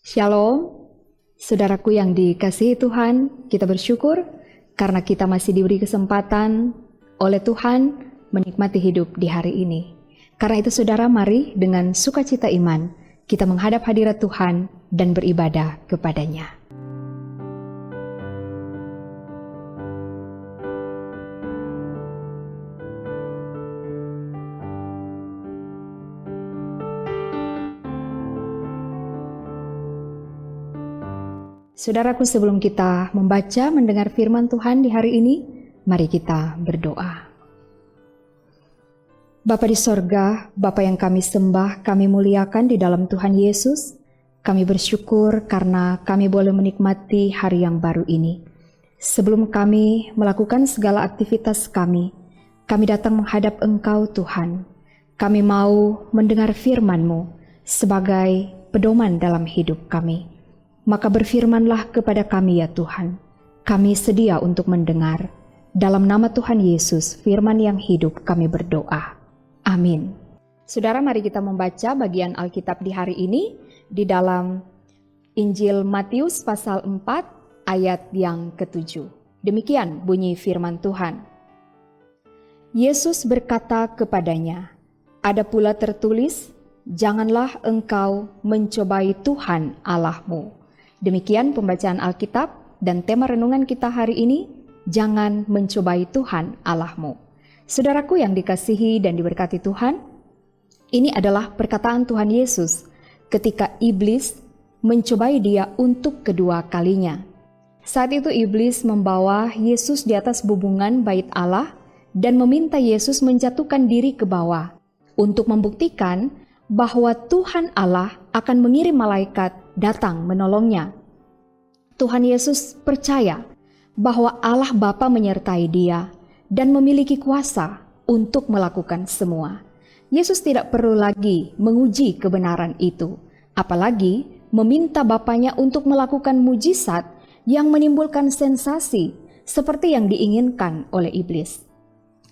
Shalom, saudaraku yang dikasihi Tuhan, kita bersyukur karena kita masih diberi kesempatan oleh Tuhan menikmati hidup di hari ini. Karena itu saudara, mari dengan sukacita iman kita menghadap hadirat Tuhan dan beribadah kepadanya. Saudaraku, sebelum kita membaca, mendengar firman Tuhan di hari ini, mari kita berdoa. Bapa di sorga, Bapa yang kami sembah, kami muliakan di dalam Tuhan Yesus. Kami bersyukur karena kami boleh menikmati hari yang baru ini. Sebelum kami melakukan segala aktivitas kami datang menghadap Engkau Tuhan. Kami mau mendengar firman-Mu sebagai pedoman dalam hidup kami. Maka berfirmanlah kepada kami ya Tuhan. Kami sedia untuk mendengar. Dalam nama Tuhan Yesus, firman yang hidup kami berdoa. Amin. Saudara, mari kita membaca bagian Alkitab di hari ini di dalam Injil Matius pasal 4 ayat yang ke-7. Demikian bunyi firman Tuhan. Yesus berkata kepadanya, "Ada pula tertulis, janganlah engkau mencobai Tuhan Allahmu." Demikian pembacaan Alkitab dan tema renungan kita hari ini, jangan mencobai Tuhan Allahmu. Saudaraku yang dikasihi dan diberkati Tuhan, ini adalah perkataan Tuhan Yesus ketika iblis mencobai dia untuk kedua kalinya. Saat itu iblis membawa Yesus di atas bubungan bait Allah dan meminta Yesus menjatuhkan diri ke bawah untuk membuktikan bahwa Tuhan Allah akan mengirim malaikat datang menolongnya. Tuhan Yesus percaya bahwa Allah Bapa menyertai dia dan memiliki kuasa untuk melakukan semua. Yesus tidak perlu lagi menguji kebenaran itu, apalagi meminta Bapanya untuk melakukan mujizat yang menimbulkan sensasi seperti yang diinginkan oleh iblis.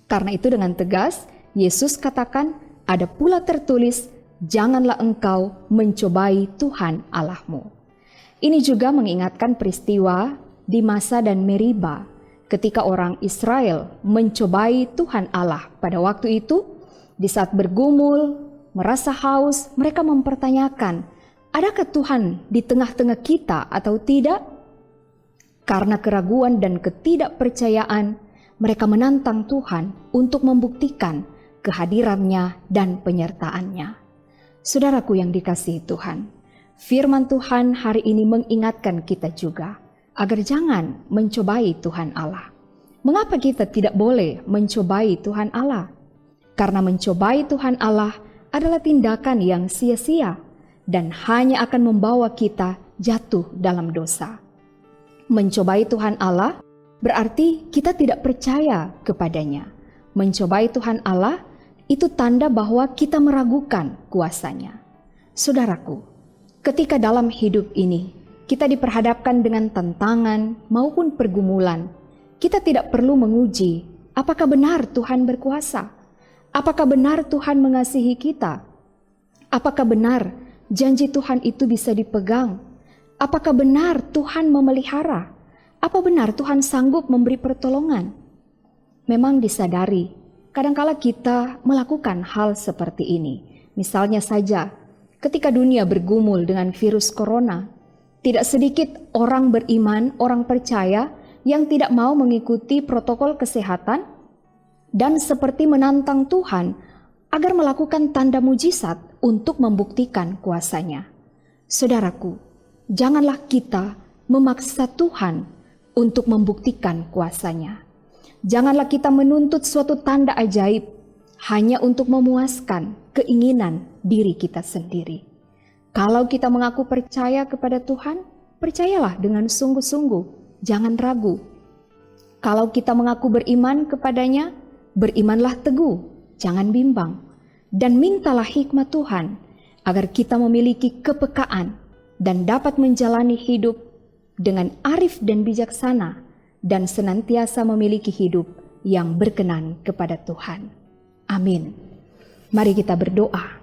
Karena itu dengan tegas, Yesus katakan, "Ada pula tertulis, janganlah engkau mencobai Tuhan Allahmu." Ini juga mengingatkan peristiwa di Masa dan Meriba ketika orang Israel mencobai Tuhan Allah. Pada waktu itu, di saat bergumul, merasa haus, mereka mempertanyakan, adakah Tuhan di tengah-tengah kita atau tidak? Karena keraguan dan ketidakpercayaan, mereka menantang Tuhan untuk membuktikan kehadirannya dan penyertaannya. Saudaraku yang dikasihi Tuhan, firman Tuhan hari ini mengingatkan kita juga agar jangan mencobai Tuhan Allah. Mengapa kita tidak boleh mencobai Tuhan Allah? Karena mencobai Tuhan Allah adalah tindakan yang sia-sia dan hanya akan membawa kita jatuh dalam dosa. Mencobai Tuhan Allah berarti kita tidak percaya kepadanya. Mencobai Tuhan Allah itu tanda bahwa kita meragukan kuasanya. Saudaraku, ketika dalam hidup ini kita diperhadapkan dengan tantangan maupun pergumulan, kita tidak perlu menguji apakah benar Tuhan berkuasa, apakah benar Tuhan mengasihi kita, apakah benar janji Tuhan itu bisa dipegang, apakah benar Tuhan memelihara, apa benar Tuhan sanggup memberi pertolongan. Memang disadari, kadangkala kita melakukan hal seperti ini. Misalnya saja, ketika dunia bergumul dengan virus corona, tidak sedikit orang beriman, orang percaya yang tidak mau mengikuti protokol kesehatan dan seperti menantang Tuhan agar melakukan tanda mujizat untuk membuktikan kuasanya. Saudaraku, janganlah kita memaksa Tuhan untuk membuktikan kuasanya. Janganlah kita menuntut suatu tanda ajaib hanya untuk memuaskan keinginan diri kita sendiri. Kalau kita mengaku percaya kepada Tuhan, percayalah dengan sungguh-sungguh, jangan ragu. Kalau kita mengaku beriman kepadanya, berimanlah teguh, jangan bimbang. Dan mintalah hikmat Tuhan agar kita memiliki kepekaan dan dapat menjalani hidup dengan arif dan bijaksana dan senantiasa memiliki hidup yang berkenan kepada Tuhan. Amin. Mari kita berdoa.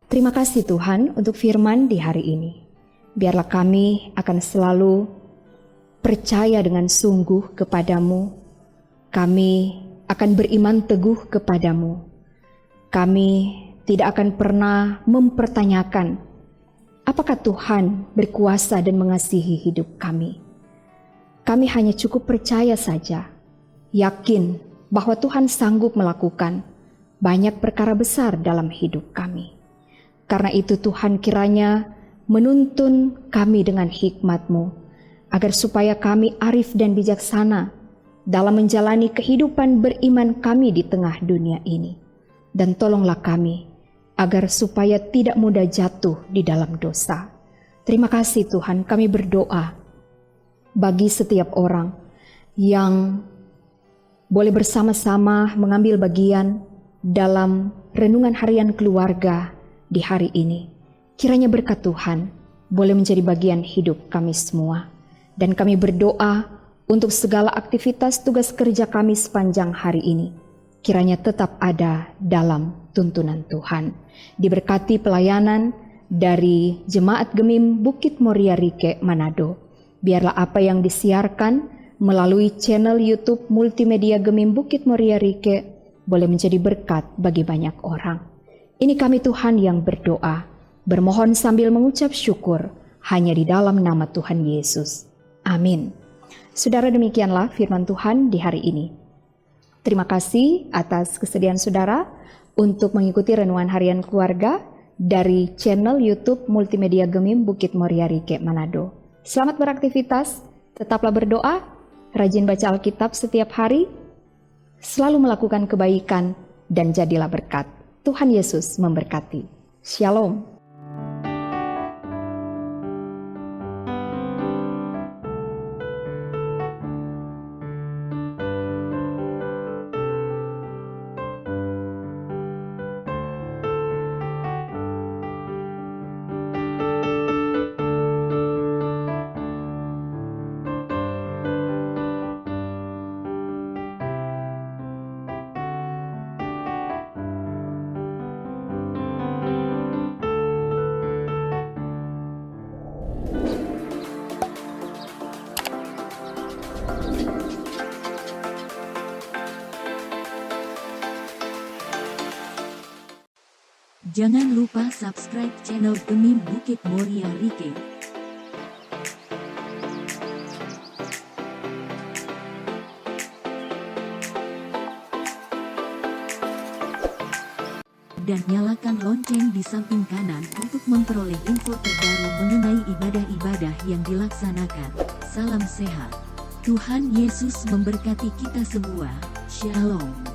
Terima kasih Tuhan untuk firman di hari ini. biarlah kami akan selalu percaya dengan sungguh kepadamu. Kami akan beriman teguh kepadamu. Kami tidak akan pernah mempertanyakan apakah Tuhan berkuasa dan mengasihi hidup kami. Kami hanya cukup percaya saja, yakin bahwa Tuhan sanggup melakukan banyak perkara besar dalam hidup kami. Karena itu Tuhan kiranya menuntun kami dengan hikmat-Mu, agar supaya kami arif dan bijaksana dalam menjalani kehidupan beriman kami di tengah dunia ini. Dan tolonglah kami, agar supaya tidak mudah jatuh di dalam dosa. Terima kasih Tuhan, kami berdoa bagi setiap orang yang boleh bersama-sama mengambil bagian dalam renungan harian keluarga di hari ini. Kiranya berkat Tuhan boleh menjadi bagian hidup kami semua. Dan kami berdoa untuk segala aktivitas tugas kerja kami sepanjang hari ini. Kiranya tetap ada dalam tuntunan Tuhan. Diberkati pelayanan dari Jemaat Gemim Bukit Moria Rike Manado. Biarlah apa yang disiarkan melalui channel YouTube Multimedia Gemim Bukit Moria Rike boleh menjadi berkat bagi banyak orang. Ini kami Tuhan yang berdoa, bermohon sambil mengucap syukur hanya di dalam nama Tuhan Yesus. Amin. Saudara, demikianlah firman Tuhan di hari ini. Terima kasih atas kesediaan saudara untuk mengikuti renungan harian keluarga dari channel YouTube Multimedia Gemim Bukit Moria Rike Manado. Selamat beraktivitas, tetaplah berdoa, rajin baca Alkitab setiap hari, selalu melakukan kebaikan, dan jadilah berkat. Tuhan Yesus memberkati. Shalom. Jangan lupa subscribe channel Gemim Bukit Moria Rike. Dan nyalakan lonceng di samping kanan untuk memperoleh info terbaru mengenai ibadah-ibadah yang dilaksanakan. Salam sehat. Tuhan Yesus memberkati kita semua. Shalom.